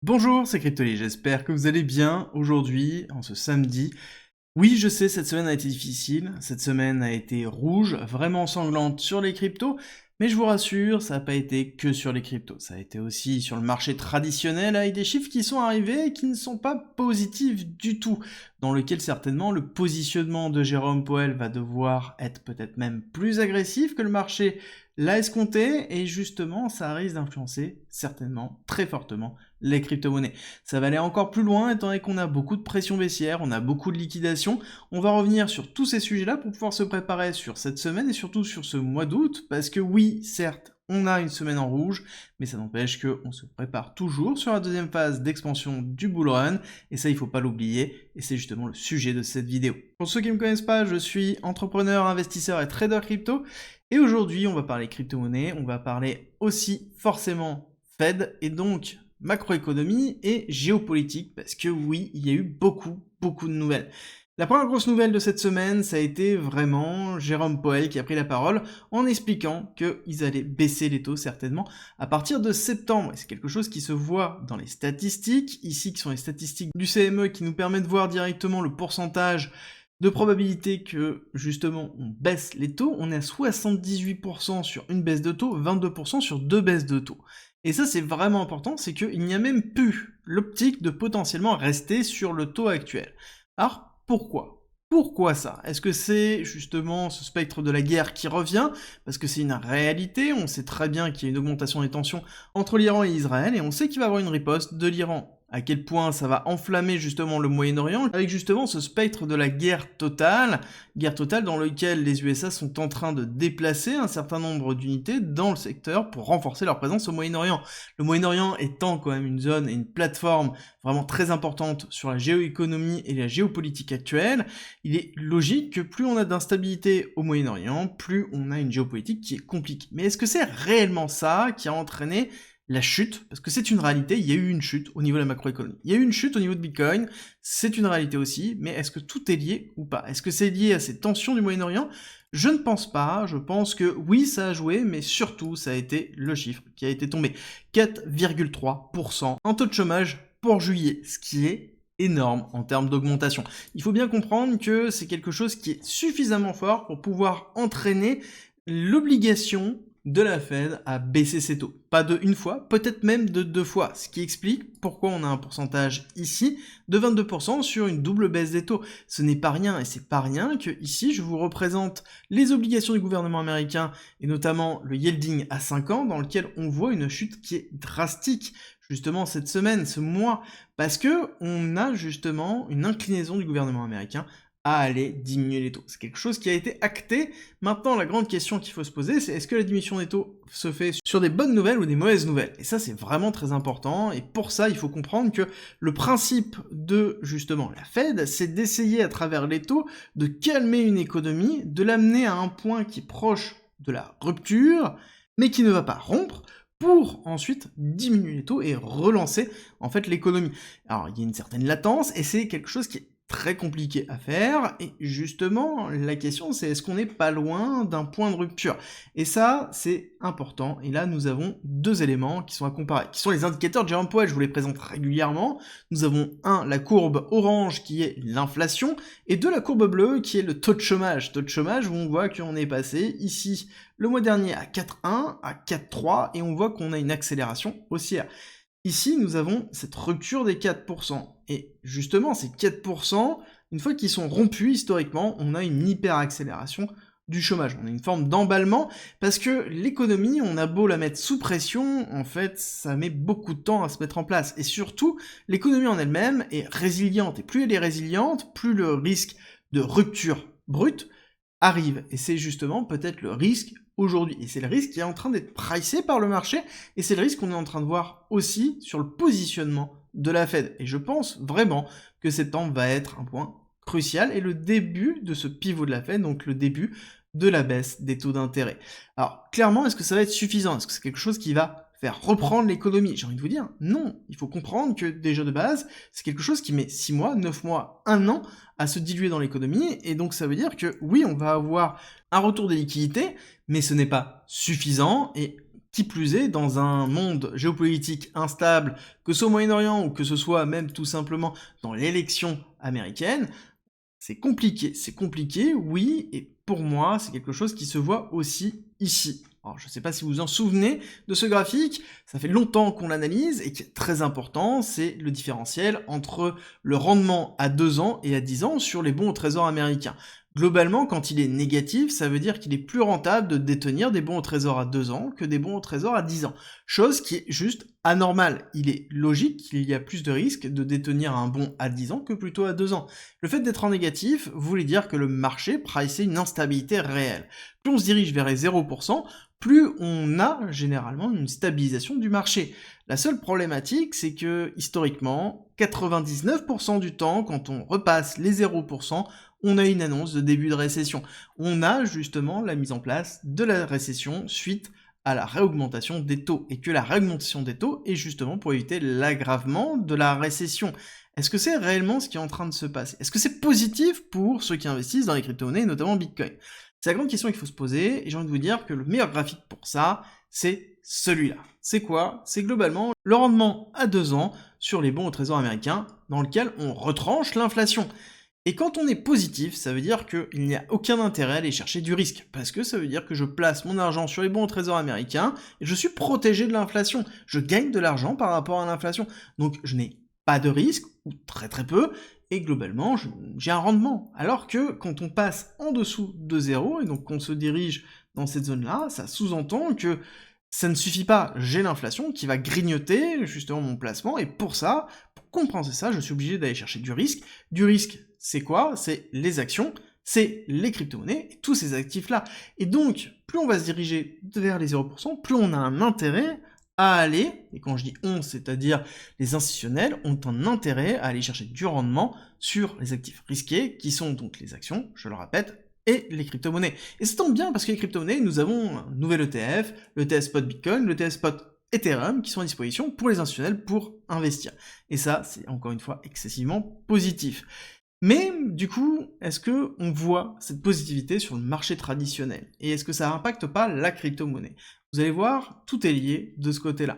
Bonjour, c'est Cryptoly, j'espère que vous allez bien aujourd'hui, en ce samedi. Oui, je sais, cette semaine a été difficile, cette semaine a été rouge, vraiment sanglante sur les cryptos, mais je vous rassure, ça n'a pas été que sur les cryptos, ça a été aussi sur le marché traditionnel avec des chiffres qui sont arrivés et qui ne sont pas positifs du tout, dans lequel certainement le positionnement de Jérôme Powell va devoir être peut-être même plus agressif que le marché l'a escompté, et justement, ça risque d'influencer certainement, très fortement, les crypto-monnaies. Ça va aller encore plus loin, étant donné qu'on a beaucoup de pression baissière, on a beaucoup de liquidation. On va revenir sur tous ces sujets-là pour pouvoir se préparer sur cette semaine et surtout sur ce mois d'août, parce que oui, certes, on a une semaine en rouge, mais ça n'empêche qu'on se prépare toujours sur la deuxième phase d'expansion du bull run, et ça il faut pas l'oublier, et c'est justement le sujet de cette vidéo. Pour ceux qui ne me connaissent pas, je suis entrepreneur, investisseur et trader crypto, et aujourd'hui on va parler crypto-monnaie, on va parler aussi forcément Fed, et donc macroéconomie et géopolitique, parce que oui, il y a eu beaucoup de nouvelles. La première grosse nouvelle de cette semaine, ça a été vraiment Jérôme Powell qui a pris la parole en expliquant qu'ils allaient baisser les taux certainement à partir de septembre. Et c'est quelque chose qui se voit dans les statistiques, ici qui sont les statistiques du CME qui nous permettent de voir directement le pourcentage de probabilité que, justement, on baisse les taux. On est à 78% sur une baisse de taux, 22% sur deux baisses de taux. Et ça, c'est vraiment important, c'est qu'il n'y a même plus l'optique de potentiellement rester sur le taux actuel. Alors, pourquoi ? Pourquoi ça ? Est-ce que c'est justement ce spectre de la guerre qui revient ? Parce que c'est une réalité, on sait très bien qu'il y a une augmentation des tensions entre l'Iran et Israël, et on sait qu'il va y avoir une riposte de l'Iran. À quel point ça va enflammer justement le Moyen-Orient, avec justement ce spectre de la guerre totale dans laquelle les USA sont en train de déplacer un certain nombre d'unités dans le secteur pour renforcer leur présence au Moyen-Orient. Le Moyen-Orient étant quand même une zone et une plateforme vraiment très importante sur la géoéconomie et la géopolitique actuelle, il est logique que plus on a d'instabilité au Moyen-Orient, plus on a une géopolitique qui est compliquée. Mais est-ce que c'est réellement ça qui a entraîné la chute, parce que c'est une réalité, il y a eu une chute au niveau de la macroéconomie. Il y a eu une chute au niveau de Bitcoin, c'est une réalité aussi, mais est-ce que tout est lié ou pas ? Est-ce que c'est lié à ces tensions du Moyen-Orient ? Je ne pense pas, je pense que oui, ça a joué, mais surtout, ça a été le chiffre qui a été tombé. 4,3% en taux de chômage pour juillet, ce qui est énorme en termes d'augmentation. Il faut bien comprendre que c'est quelque chose qui est suffisamment fort pour pouvoir entraîner l'obligation de la Fed à baisser ses taux. Pas de une fois, peut-être même de deux fois, ce qui explique pourquoi on a un pourcentage ici de 22% sur une double baisse des taux. Ce n'est pas rien, et c'est pas rien que ici je vous représente les obligations du gouvernement américain, et notamment le yielding à 5 ans, dans lequel on voit une chute qui est drastique, justement cette semaine, ce mois, parce que on a justement une inclinaison du gouvernement américain à aller diminuer les taux. C'est quelque chose qui a été acté. Maintenant, la grande question qu'il faut se poser, c'est est-ce que la diminution des taux se fait sur des bonnes nouvelles ou des mauvaises nouvelles ? Et ça, c'est vraiment très important, et pour ça, il faut comprendre que le principe de, justement, la Fed, c'est d'essayer à travers les taux de calmer une économie, de l'amener à un point qui est proche de la rupture, mais qui ne va pas rompre, pour ensuite diminuer les taux et relancer, en fait, l'économie. Alors, il y a une certaine latence, et c'est quelque chose qui est très compliqué à faire, et justement, la question c'est est-ce qu'on n'est pas loin d'un point de rupture ? Et ça, c'est important, et là nous avons deux éléments qui sont à comparer, qui sont les indicateurs de Jérôme Powell, je vous les présente régulièrement. Nous avons la courbe orange qui est l'inflation, et la courbe bleue qui est le taux de chômage où on voit qu'on est passé ici le mois dernier à 4,1, à 4,3, et on voit qu'on a une accélération haussière. Ici, nous avons cette rupture des 4%. Et justement, ces 4%, une fois qu'ils sont rompus historiquement, on a une hyper-accélération du chômage. On a une forme d'emballement, parce que l'économie, on a beau la mettre sous pression, en fait, ça met beaucoup de temps à se mettre en place. Et surtout, l'économie en elle-même est résiliente. Et plus elle est résiliente, plus le risque de rupture brute arrive. Et c'est justement peut-être le risque aujourd'hui. Et c'est le risque qui est en train d'être pricé par le marché, et c'est le risque qu'on est en train de voir aussi sur le positionnement de la Fed. Et je pense vraiment que septembre va être un point crucial, et le début de ce pivot de la Fed, donc le début de la baisse des taux d'intérêt. Alors, clairement, est-ce que ça va être suffisant ? Est-ce que c'est quelque chose qui va faire reprendre l'économie ? J'ai envie de vous dire, non. Il faut comprendre que déjà de base, c'est quelque chose qui met 6 mois, 9 mois, 1 an à se diluer dans l'économie, et donc ça veut dire que oui, on va avoir un retour des liquidités, mais ce n'est pas suffisant, et Qui plus est, dans un monde géopolitique instable, que ce soit au Moyen-Orient ou que ce soit même tout simplement dans l'élection américaine, c'est compliqué, oui, et pour moi, c'est quelque chose qui se voit aussi ici. Alors, je ne sais pas si vous vous en souvenez de ce graphique, ça fait longtemps qu'on l'analyse, et qui est très important, c'est le différentiel entre le rendement à 2 ans et à 10 ans sur les bons au trésor américains. Globalement, quand il est négatif, ça veut dire qu'il est plus rentable de détenir des bons au trésor à 2 ans que des bons au trésor à 10 ans. Chose qui est juste anormale. Il est logique qu'il y a plus de risques de détenir un bon à 10 ans que plutôt à 2 ans. Le fait d'être en négatif voulait dire que le marché priceait une instabilité réelle. Plus on se dirige vers les 0%, plus on a généralement une stabilisation du marché. La seule problématique, c'est que historiquement, 99% du temps, quand on repasse les 0%, on a une annonce de début de récession. On a justement la mise en place de la récession suite à la réaugmentation des taux, et que la réaugmentation des taux est justement pour éviter l'aggravement de la récession. Est-ce que c'est réellement ce qui est en train de se passer? Est-ce que c'est positif pour ceux qui investissent dans les crypto-monnaies, notamment Bitcoin? C'est la grande question qu'il faut se poser, et j'ai envie de vous dire que le meilleur graphique pour ça, c'est celui-là. C'est quoi? C'est globalement le rendement à 2 ans sur les bons au trésor américain, dans lequel on retranche l'inflation. Et quand on est positif, ça veut dire qu'il n'y a aucun intérêt à aller chercher du risque, parce que ça veut dire que je place mon argent sur les bons au trésor américains, et je suis protégé de l'inflation. Je gagne de l'argent par rapport à l'inflation. Donc je n'ai pas de risque, ou très très peu, et globalement, j'ai un rendement. Alors que quand on passe en dessous de 0, et donc qu'on se dirige dans cette zone-là, ça sous-entend que ça ne suffit pas, j'ai l'inflation qui va grignoter justement mon placement, et pour ça, pour compenser ça, je suis obligé d'aller chercher du risque. Du risque, c'est quoi? C'est les actions, c'est les crypto-monnaies, et tous ces actifs-là. Et donc, plus on va se diriger vers les 0%, plus on a un intérêt à aller, et quand je dis on, c'est-à-dire les institutionnels, ont un intérêt à aller chercher du rendement sur les actifs risqués, qui sont donc les actions, je le répète, et les crypto-monnaies. Et ça tombe bien parce que les crypto-monnaies, nous avons un nouvel ETF, l'ETF Spot Bitcoin, l'ETF Spot Ethereum, qui sont à disposition pour les institutionnels pour investir. Et ça, c'est encore une fois excessivement positif. Mais du coup, est-ce que on voit cette positivité sur le marché traditionnel? Et est-ce que ça n'impacte pas la crypto-monnaie? Vous allez voir, tout est lié de ce côté-là.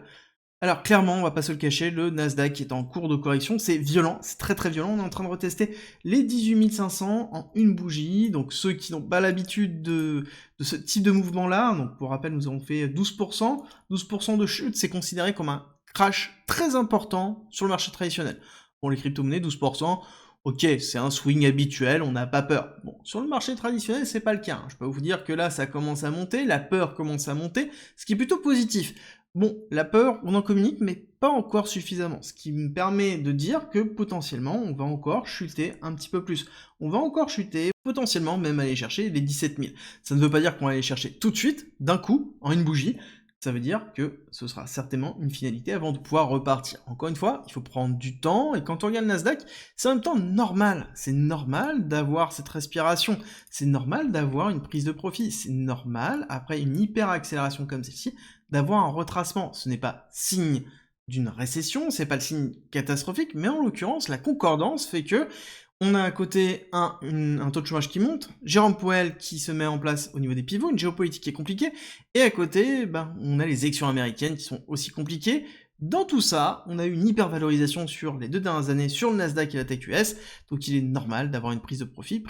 Alors clairement, on va pas se le cacher, le Nasdaq est en cours de correction, c'est violent, c'est très très violent, on est en train de retester les 18 500 en une bougie, donc ceux qui n'ont pas l'habitude de ce type de mouvement-là, donc pour rappel, nous avons fait 12%, 12% de chute, c'est considéré comme un crash très important sur le marché traditionnel. Bon, les crypto-monnaies, 12%, ok, c'est un swing habituel, on n'a pas peur. Bon, sur le marché traditionnel, c'est pas le cas, hein. Je peux vous dire que là, ça commence à monter, la peur commence à monter, ce qui est plutôt positif. Bon, la peur, on en communique, mais pas encore suffisamment, ce qui me permet de dire que potentiellement, on va encore chuter un petit peu plus. On va encore chuter, potentiellement même aller chercher les 17 000. Ça ne veut pas dire qu'on va aller chercher tout de suite, d'un coup, en une bougie. Ça veut dire que ce sera certainement une finalité avant de pouvoir repartir. Encore une fois, il faut prendre du temps, et quand on regarde le Nasdaq, c'est en même temps normal. C'est normal d'avoir cette respiration, c'est normal d'avoir une prise de profit, c'est normal, après une hyper-accélération comme celle-ci, d'avoir un retracement. Ce n'est pas signe d'une récession, c'est pas le signe catastrophique, mais en l'occurrence, la concordance fait que on a à côté un taux de chômage qui monte, Jérôme Powell qui se met en place au niveau des pivots, une géopolitique qui est compliquée, et à côté, on a les élections américaines qui sont aussi compliquées. Dans tout ça, on a eu une hypervalorisation sur les 2 dernières années sur le Nasdaq et la tech US, donc il est normal d'avoir une prise de profit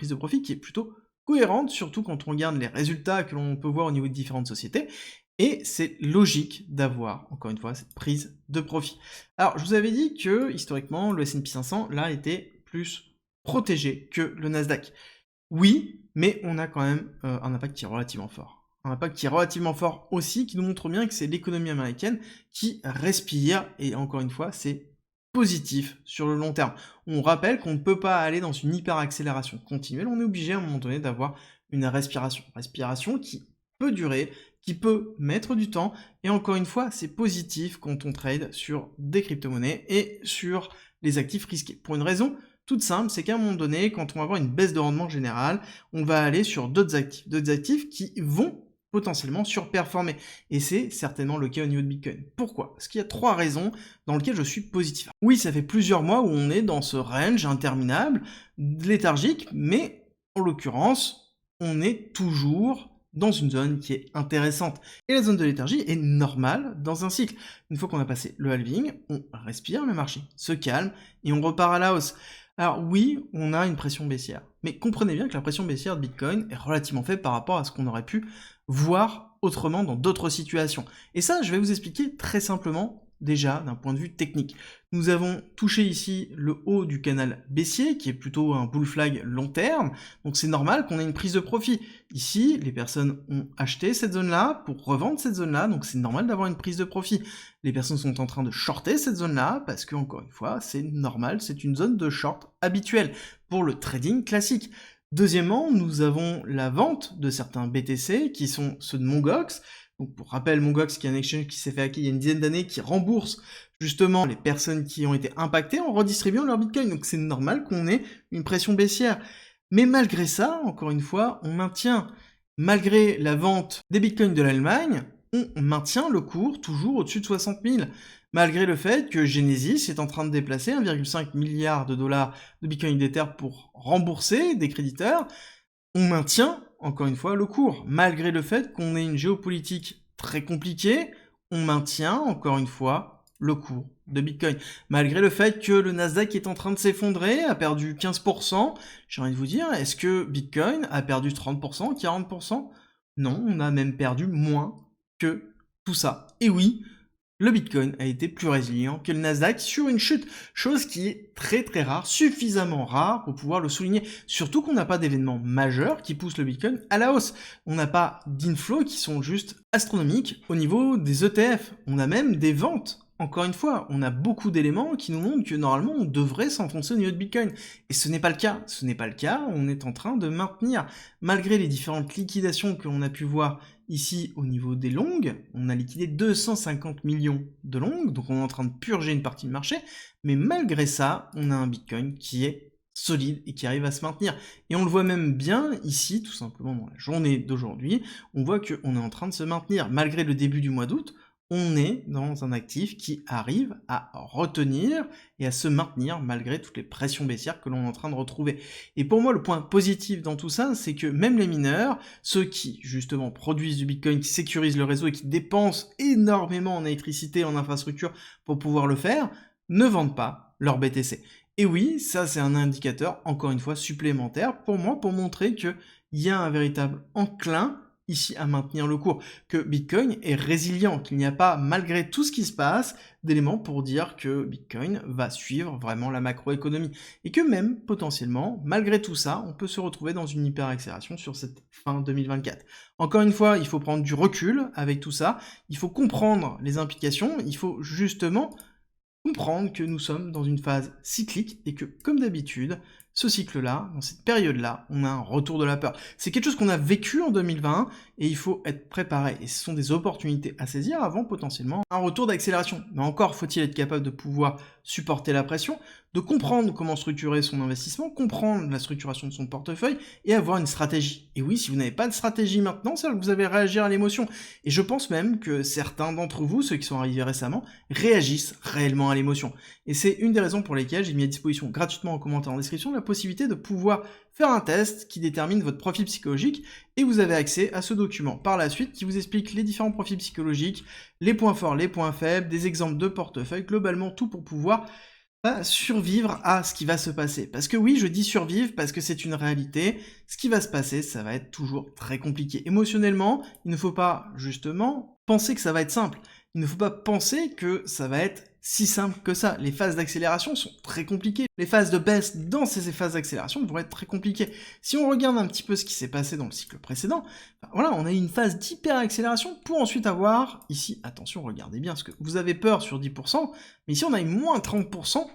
qui est plutôt cohérente, surtout quand on regarde les résultats que l'on peut voir au niveau de différentes sociétés, et c'est logique d'avoir, encore une fois, cette prise de profit. Alors, je vous avais dit que, historiquement, le S&P 500, là, était plus protégé que le Nasdaq. Oui, mais on a quand même un impact qui est relativement fort. Un impact qui est relativement fort aussi, qui nous montre bien que c'est l'économie américaine qui respire, et encore une fois, c'est positif sur le long terme. On rappelle qu'on ne peut pas aller dans une hyper-accélération continuelle, on est obligé à un moment donné d'avoir une respiration qui peut durer, qui peut mettre du temps, et encore une fois, c'est positif quand on trade sur des crypto-monnaies et sur les actifs risqués. Pour une raison toute simple, c'est qu'à un moment donné, quand on va avoir une baisse de rendement général, on va aller sur d'autres actifs qui vont potentiellement surperformer. Et c'est certainement le cas au niveau de Bitcoin. Pourquoi? Parce qu'il y a 3 raisons dans lesquelles je suis positif. Oui, ça fait plusieurs mois où on est dans ce range interminable, léthargique, mais en l'occurrence, on est toujours dans une zone qui est intéressante. Et la zone de léthargie est normale dans un cycle. Une fois qu'on a passé le halving, on respire, le marché se calme et on repart à la hausse. Alors oui, on a une pression baissière, mais comprenez bien que la pression baissière de Bitcoin est relativement faible par rapport à ce qu'on aurait pu voir autrement dans d'autres situations. Et ça, je vais vous expliquer très simplement, déjà d'un point de vue technique. Nous avons touché ici le haut du canal baissier, qui est plutôt un bull flag long terme, donc c'est normal qu'on ait une prise de profit. Ici, les personnes ont acheté cette zone-là pour revendre cette zone-là, donc c'est normal d'avoir une prise de profit. Les personnes sont en train de shorter cette zone-là, parce que, encore une fois, c'est normal, c'est une zone de short habituelle pour le trading classique. Deuxièmement, nous avons la vente de certains BTC, qui sont ceux de Mongox. Donc pour rappel, Mongox, qui est un exchange qui s'est fait hacker il y a une dizaine d'années, qui rembourse justement les personnes qui ont été impactées en redistribuant leur Bitcoin. Donc c'est normal qu'on ait une pression baissière. Mais malgré ça, encore une fois, on maintient, malgré la vente des Bitcoins de l'Allemagne, on maintient le cours toujours au-dessus de 60 000. Malgré le fait que Genesis est en train de déplacer 1,5 milliard de dollars de Bitcoin d'Ether pour rembourser des créditeurs, on maintient, encore une fois, le cours. Malgré le fait qu'on ait une géopolitique très compliquée, on maintient, encore une fois, le cours de Bitcoin. Malgré le fait que le Nasdaq est en train de s'effondrer, a perdu 15%, j'ai envie de vous dire, est-ce que Bitcoin a perdu 30%, 40%? Non, on a même perdu moins que tout ça. Et oui, le Bitcoin a été plus résilient que le Nasdaq sur une chute, chose qui est très très rare, suffisamment rare pour pouvoir le souligner. Surtout qu'on n'a pas d'événements majeurs qui poussent le Bitcoin à la hausse. On n'a pas d'inflows qui sont juste astronomiques au niveau des ETF. On a même des ventes. Encore une fois, on a beaucoup d'éléments qui nous montrent que normalement on devrait s'enfoncer au niveau de Bitcoin. Et ce n'est pas le cas. Ce n'est pas le cas. On est en train de maintenir, malgré les différentes liquidations que l'on a pu voir ici au niveau des longues, on a liquidé 250 millions de longues, donc on est en train de purger une partie du marché, mais malgré ça, on a un Bitcoin qui est solide et qui arrive à se maintenir. Et on le voit même bien ici, tout simplement dans la journée d'aujourd'hui, on voit qu'on est en train de se maintenir. Malgré le début du mois d'août, on est dans un actif qui arrive à retenir et à se maintenir malgré toutes les pressions baissières que l'on est en train de retrouver. Et pour moi, le point positif dans tout ça, c'est que même les mineurs, ceux qui justement produisent du Bitcoin, qui sécurisent le réseau et qui dépensent énormément en électricité, en infrastructure pour pouvoir le faire, ne vendent pas leur BTC. Et oui, ça c'est un indicateur, encore une fois, supplémentaire pour moi, pour montrer qu'il y a un véritable enclin ici à maintenir le cours, que Bitcoin est résilient, qu'il n'y a pas, malgré tout ce qui se passe, d'éléments pour dire que Bitcoin va suivre vraiment la macroéconomie, et que même, potentiellement, malgré tout ça, on peut se retrouver dans une hyper-accélération sur cette fin 2024. Encore une fois, il faut prendre du recul avec tout ça, il faut comprendre les implications, il faut justement comprendre que nous sommes dans une phase cyclique, et que, comme d'habitude, ce cycle-là, dans cette période-là, on a un retour de la peur. C'est quelque chose qu'on a vécu en 2020 et il faut être préparé. Et ce sont des opportunités à saisir avant potentiellement un retour d'accélération. Mais encore faut-il être capable de pouvoir supporter la pression, de comprendre comment structurer son investissement, comprendre la structuration de son portefeuille et avoir une stratégie. Et oui, si vous n'avez pas de stratégie maintenant, c'est que vous avez réagi à l'émotion. Et je pense même que certains d'entre vous, ceux qui sont arrivés récemment, réagissent réellement à l'émotion. Et c'est une des raisons pour lesquelles j'ai mis à disposition gratuitement en commentaire en description la possibilité de pouvoir faire un test qui détermine votre profil psychologique et vous avez accès à ce document par la suite qui vous explique les différents profils psychologiques, les points forts, les points faibles, des exemples de portefeuille, globalement tout pour pouvoir survivre à ce qui va se passer. Parce que oui, je dis survivre parce que c'est une réalité, ce qui va se passer, ça va être toujours très compliqué. Émotionnellement, il ne faut pas justement penser que ça va être simple. Il ne faut pas penser que ça va être si simple que ça. Les phases d'accélération sont très compliquées. Les phases de baisse dans ces phases d'accélération vont être très compliquées. Si on regarde un petit peu ce qui s'est passé dans le cycle précédent, voilà, on a eu une phase d'hyper-accélération pour ensuite avoir, ici, attention, regardez bien, parce que vous avez peur sur 10%, mais ici on a eu moins 30%,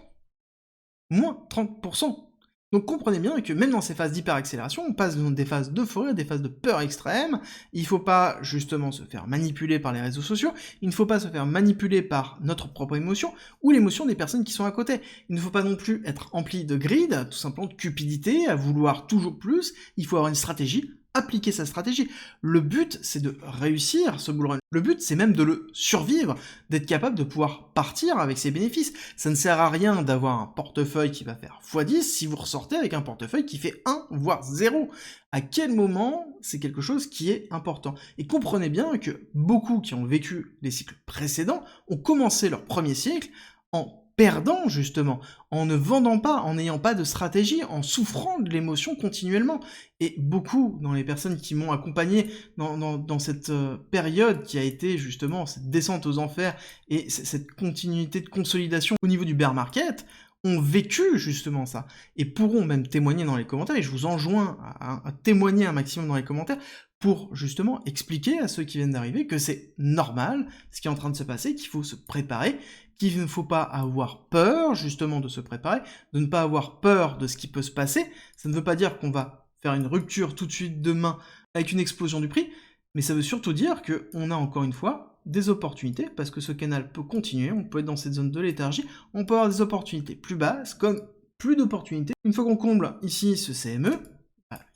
moins 30%. Donc comprenez bien que même dans ces phases d'hyper-accélération, on passe dans des phases d'euphorie, des phases de peur extrême. Il ne faut pas justement se faire manipuler par les réseaux sociaux, il ne faut pas se faire manipuler par notre propre émotion ou l'émotion des personnes qui sont à côté. Il ne faut pas non plus être empli de greed, tout simplement de cupidité, à vouloir toujours plus. Il faut avoir une stratégie appliquer sa stratégie. Le but, c'est de réussir ce bull run. Le but, c'est même de le survivre, d'être capable de pouvoir partir avec ses bénéfices. Ça ne sert à rien d'avoir un portefeuille qui va faire x10 si vous ressortez avec un portefeuille qui fait 1, voire 0. À quel moment, c'est quelque chose qui est important. Et comprenez bien que beaucoup qui ont vécu les cycles précédents ont commencé leur premier cycle en perdant justement, en ne vendant pas, en n'ayant pas de stratégie, en souffrant de l'émotion continuellement. Et beaucoup dans les personnes qui m'ont accompagné dans cette période qui a été justement cette descente aux enfers et cette continuité de consolidation au niveau du bear market, ont vécu justement ça, et pourront même témoigner dans les commentaires, et je vous enjoins à témoigner un maximum dans les commentaires, pour justement expliquer à ceux qui viennent d'arriver que c'est normal ce qui est en train de se passer, qu'il faut se préparer, qu'il ne faut pas avoir peur justement de se préparer, de ne pas avoir peur de ce qui peut se passer. Ça ne veut pas dire qu'on va faire une rupture tout de suite demain avec une explosion du prix, mais ça veut surtout dire qu'on a encore une fois des opportunités, parce que ce canal peut continuer, on peut être dans cette zone de léthargie, on peut avoir des opportunités plus basses, comme plus d'opportunités. Une fois qu'on comble ici ce CME,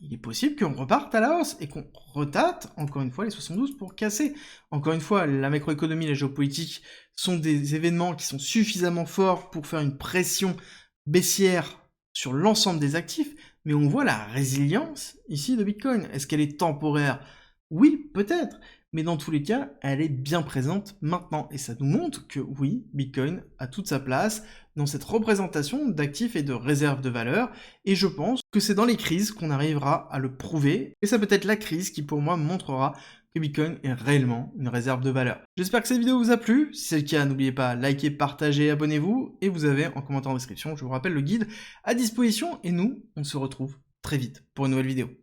il est possible qu'on reparte à la hausse et qu'on retâte, encore une fois, les 72 pour casser. Encore une fois, la macroéconomie et la géopolitique sont des événements qui sont suffisamment forts pour faire une pression baissière sur l'ensemble des actifs, mais on voit la résilience ici de Bitcoin. Est-ce qu'elle est temporaire? Oui, peut-être, mais dans tous les cas, elle est bien présente maintenant, et ça nous montre que oui, Bitcoin a toute sa place dans cette représentation d'actifs et de réserves de valeur, et je pense que c'est dans les crises qu'on arrivera à le prouver, et ça peut être la crise qui pour moi montrera que Bitcoin est réellement une réserve de valeur. J'espère que cette vidéo vous a plu, si c'est le cas, n'oubliez pas, likez, partagez, abonnez-vous, et vous avez en commentaire en description, je vous rappelle, le guide à disposition, et nous, on se retrouve très vite pour une nouvelle vidéo.